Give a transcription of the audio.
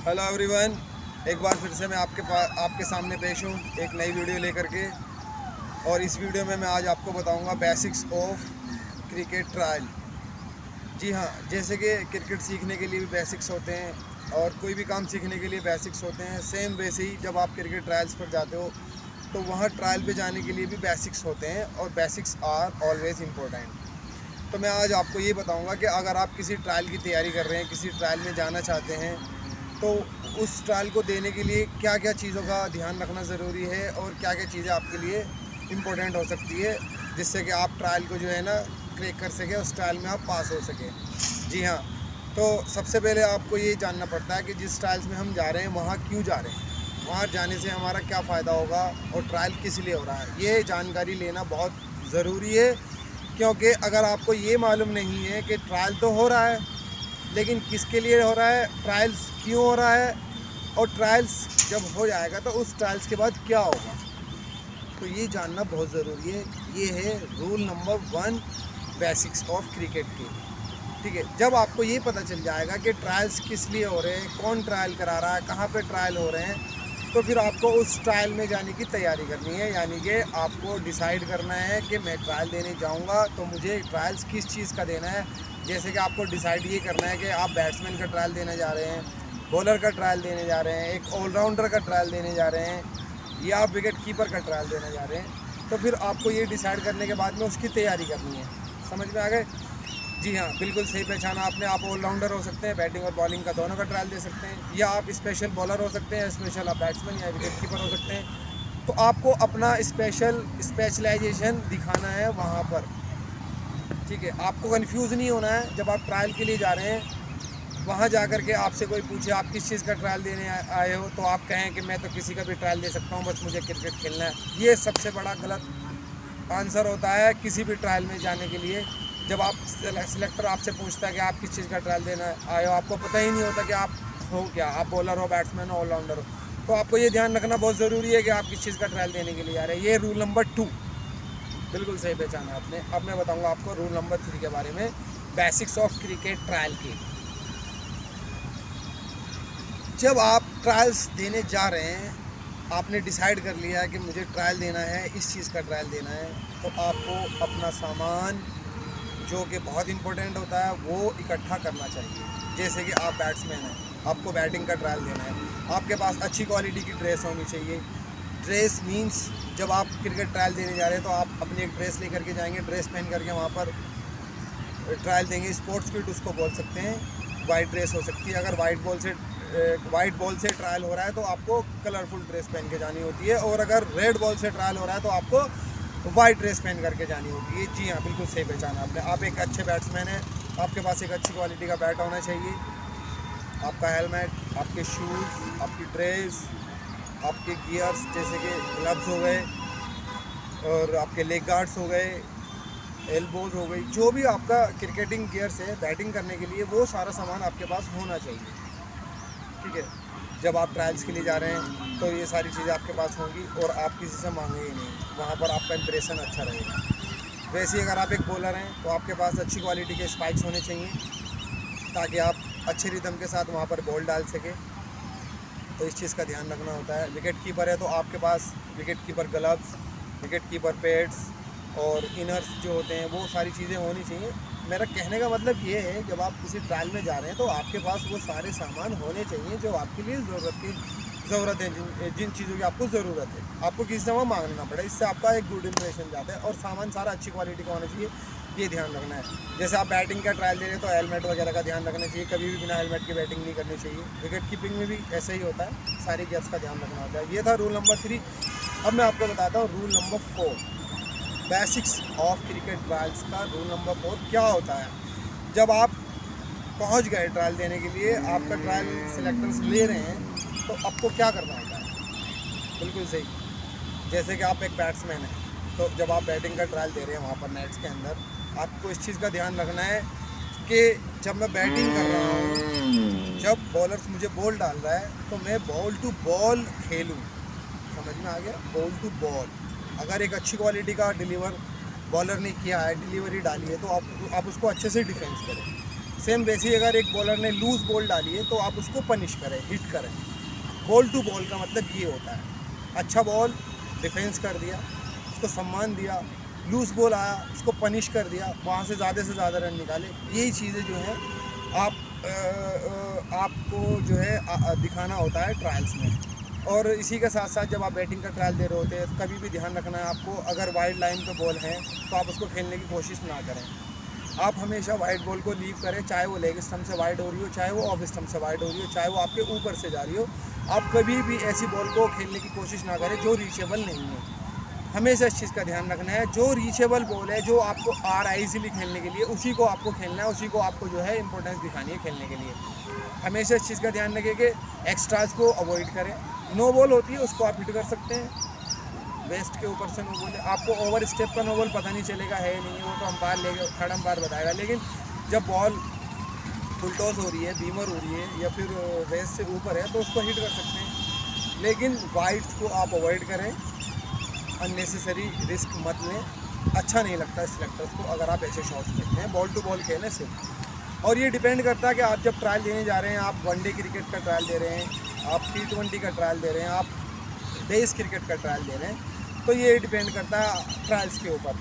Hello everyone, एक बार फिर से मैं आपके सामने पेश हूँ एक नई वीडियो लेकर के। और इस वीडियो में मैं आज आपको बताऊँगा बेसिक्स ऑफ क्रिकेट ट्रायल। जी हाँ, जैसे कि क्रिकेट सीखने के लिए भी बेसिक्स होते हैं और कोई भी काम सीखने के लिए बेसिक्स होते हैं, सेम वैसे ही जब आप क्रिकेट ट्रायल्स पर जाते हो तो वहाँ ट्रायल पे जाने के लिए भी बेसिक्स होते हैं और बेसिक्स आर ऑलवेज़ इम्पोर्टेंट। तो मैं आज आपको ये बताऊँगा कि अगर आप किसी ट्रायल की तैयारी कर रहे हैं, किसी ट्रायल में जाना चाहते हैं, तो उस ट्रायल को देने के लिए क्या क्या चीज़ों का ध्यान रखना ज़रूरी है और क्या क्या चीज़ें आपके लिए इम्पोर्टेंट हो सकती है, जिससे कि आप ट्रायल को जो है ना क्रैक कर सकें, उस ट्रायल में आप पास हो सकें। जी हाँ, तो सबसे पहले आपको ये जानना पड़ता है कि जिस ट्रायल्स में हम जा रहे हैं वहाँ क्यों जा रहे हैं, वहाँ जाने से हमारा क्या फ़ायदा होगा और ट्रायल किस लिए हो रहा है, ये जानकारी लेना बहुत ज़रूरी है। क्योंकि अगर आपको ये मालूम नहीं है कि ट्रायल तो हो रहा है, लेकिन किसके लिए हो रहा है, ट्रायल्स क्यों हो रहा है, और ट्रायल्स जब हो जाएगा तो उस ट्रायल्स के बाद क्या होगा, तो ये जानना बहुत ज़रूरी है। ये है rule number 1 basics of cricket के। ठीक है, जब आपको ये पता चल जाएगा कि ट्रायल्स किस लिए हो रहे हैं, कौन ट्रायल करा रहा है, कहाँ पे ट्रायल हो रहे हैं, तो फिर आपको उस ट्रायल में जाने की तैयारी करनी है। यानी कि आपको डिसाइड करना है कि मैं ट्रायल देने जाऊंगा तो मुझे ट्रायल्स किस चीज़ का देना है। जैसे कि आपको डिसाइड ये करना है कि आप बैट्समैन का ट्रायल देने जा रहे हैं, बॉलर का ट्रायल देने जा रहे हैं, एक ऑलराउंडर का ट्रायल देने जा रहे हैं, या आप विकेट कीपर का ट्रायल देने जा रहे हैं। तो फिर आपको ये डिसाइड करने के बाद में उसकी तैयारी करनी है। समझ में आ गए? जी हाँ, बिल्कुल सही पहचाना आपने। आप ऑलराउंडर हो सकते हैं, बैटिंग और बॉलिंग का दोनों का ट्रायल दे सकते हैं, या आप स्पेशल बॉलर हो सकते हैं, स्पेशल आप बैट्समैन या विकेट कीपर हो सकते हैं। तो आपको अपना स्पेशलाइजेशन दिखाना है वहाँ पर। ठीक है, आपको कंफ्यूज नहीं होना है। जब आप ट्रायल के लिए जा रहे हैं, वहाँ जा कर के आपसे कोई पूछे आप किस चीज़ का ट्रायल देने आए हो, तो आप कहें कि मैं तो किसी का भी ट्रायल दे सकता हूँ, बस मुझे क्रिकेट खेलना है। ये सबसे बड़ा गलत आंसर होता है किसी भी ट्रायल में जाने के लिए। जब आप सिलेक्टर आपसे पूछता है कि आप किस चीज़ का ट्रायल देना आए हो, आपको पता ही नहीं होता कि आप हो क्या, आप बॉलर हो, बैट्समैन हो, ऑलराउंडर हो, तो आपको ये ध्यान रखना बहुत ज़रूरी है कि आप किस चीज़ का ट्रायल देने के लिए आ रहे हैं। ये रूल नंबर 2, बिल्कुल सही पहचाना आपने। अब मैं बताऊंगा आपको रूल नंबर 3 के बारे में, बेसिक्स ऑफ क्रिकेट ट्रायल के। जब आप ट्रायल्स देने जा रहे हैं, आपने डिसाइड कर लिया है कि मुझे ट्रायल देना है, इस चीज़ का ट्रायल देना है, तो आपको अपना सामान जो कि बहुत इंपॉर्टेंट होता है वो इकट्ठा करना चाहिए। जैसे कि आप बैट्समैन हैं, आपको बैटिंग का ट्रायल देना है, आपके पास अच्छी क्वालिटी की ड्रेस होनी चाहिए। ड्रेस मींस जब आप क्रिकेट ट्रायल देने जा रहे हैं तो आप अपनी एक ड्रेस लेकर के जाएंगे, ड्रेस पहन करके वहाँ पर ट्रायल देंगे। स्पोर्ट्स किट उसको बोल सकते हैं, वाइट ड्रेस हो सकती है। अगर वाइट बॉल से ट्रायल हो रहा है तो आपको कलरफुल ड्रेस पहन के जानी होती है, और अगर रेड बॉल से ट्रायल हो रहा है तो आपको वाइट ड्रेस पहन करके जानी होती है। जी हाँ, बिल्कुल सही पहचाना आपने। आप एक अच्छे बैट्समैन हैं, आपके पास एक अच्छी क्वालिटी का बैट होना चाहिए, आपका हेलमेट, आपके शूज़, आपकी ड्रेस, आपके गियर्स जैसे कि ग्लव्स हो गए, और आपके लेग गार्ड्स हो गए, एल्बोज हो गई, जो भी आपका क्रिकेटिंग गियर्स है बैटिंग करने के लिए, वो सारा सामान आपके पास होना चाहिए। ठीक है, जब आप ट्रायल्स के लिए जा रहे हैं तो ये सारी चीज़ें आपके पास होंगी और आप किसी से मांगेंगे नहीं, वहाँ पर आपका इंप्रेशन अच्छा रहेगा। वैसे ही अगर आप एक बॉलर हैं तो आपके पास अच्छी क्वालिटी के स्पाइक्स होने चाहिए ताकि आप अच्छे रिदम के साथ वहाँ पर बॉल डाल सकें, तो इस चीज़ का ध्यान रखना होता है। विकेट कीपर है तो आपके पास wicket keeper gloves, wicket keeper pads और इनर्स जो होते हैं, वो सारी चीज़ें होनी चाहिए। मेरा कहने का मतलब ये है, जब आप किसी ट्रायल में जा रहे हैं तो आपके पास वो सारे सामान होने चाहिए जो आपके लिए ज़रूरत है, जिन चीज़ों की आपको ज़रूरत है, आपको किसी से वहाँ मांगना ना पड़े। इससे आपका एक गुड इंप्रेशन जाता है, और सामान सारा अच्छी क्वालिटी का होना चाहिए, ये ध्यान रखना है। जैसे आप बैटिंग का ट्रायल दे रहे हैं तो हेलमेट वगैरह का ध्यान रखना चाहिए, कभी भी बिना हेलमेट की बैटिंग नहीं करनी चाहिए। विकेट कीपिंग में भी ऐसा ही होता है, सारी गियर्स का ध्यान रखना होता है। ये था रूल नंबर 3। अब मैं आपको बताता हूँ rule number 4, basics of cricket trials का। रूल नंबर 4 क्या होता है? जब आप पहुंच गए ट्रायल देने के लिए, आपका ट्रायल सिलेक्टर्स ले रहे हैं, तो आपको क्या करना होता है? बिल्कुल सही, जैसे कि आप एक बैट्समैन हैं, तो जब आप बैटिंग का ट्रायल दे रहे हैं वहाँ पर नेट्स के अंदर, आपको इस चीज़ का ध्यान रखना है कि जब मैं बैटिंग कर रहा हूँ, जब बॉलर्स मुझे बॉल डाल रहा है तो मैं बॉल टू बॉल खेलूँ। समझ में आ गया? Ball to ball. अगर एक अच्छी क्वालिटी का डिलीवर बॉलर ने किया है, डिलीवरी डाली है, तो आप उसको अच्छे से डिफेंस करें। सेम वैसे ही अगर एक बॉलर ने लूज़ बॉल डाली है तो आप उसको पनिश करें, हिट करें। बॉल टू बॉल का मतलब ये होता है, अच्छा बॉल डिफेंस कर दिया, उसको सम्मान दिया, लूज़ बॉल आया उसको पनिश कर दिया, वहाँ से ज़्यादा रन निकाले। यही चीज़ें जो हैं आपको जो है दिखाना होता है ट्रायल्स में। और इसी के साथ साथ जब आप बैटिंग का ट्रायल दे रहे होते हैं कभी भी ध्यान रखना है आपको, अगर वाइड लाइन पे बॉल है तो आप उसको खेलने की कोशिश ना करें। आप हमेशा वाइड बॉल को लीव करें, चाहे वो लेग स्टम्प से वाइड हो रही हो, चाहे वो ऑफ स्टम्प से वाइड हो रही हो, चाहे वो आपके ऊपर से जा रही हो। आप कभी भी ऐसी बॉल को खेलने की कोशिश ना करें जो रीचेबल नहीं है। हमेशा इस चीज़ का ध्यान रखना है, जो रीचेबल बॉल है, जो आपको आ रहा है इजीली खेलने के लिए, उसी को आपको खेलना है, उसी को आपको जो है इंपॉर्टेंस दिखानी है खेलने के लिए। हमेशा इस चीज़ का ध्यान रखें कि एक्स्ट्राज को अवॉइड करें। नो बॉल होती है उसको आप हिट कर सकते हैं, वेस्ट के ऊपर से नो बॉल है। आपको ओवर स्टेप का नो बॉल पता नहीं चलेगा है नहीं है, वो तो अंपायर लेगा, थर्ड अंपायर बताएगा। लेकिन जब बॉल फुल टॉस हो रही है, बीमर हो रही है या फिर वेस्ट से ऊपर है तो उसको हिट कर सकते हैं। लेकिन वाइड्स को आप अवॉइड करें, अननेसेसरी रिस्क मत लें। अच्छा नहीं लगता सिलेक्टर्स को अगर आप ऐसे शॉट्स खेलते हैं, बॉल टू बॉल खेलें सिर्फ। और ये डिपेंड करता है कि आप जब ट्रायल देने जा रहे हैं, आप वनडे क्रिकेट का ट्रायल दे रहे हैं, आप T20 का ट्रायल दे रहे हैं, आप बेस क्रिकेट का ट्रायल दे रहे हैं, तो ये डिपेंड करता है ट्रायल्स के ऊपर।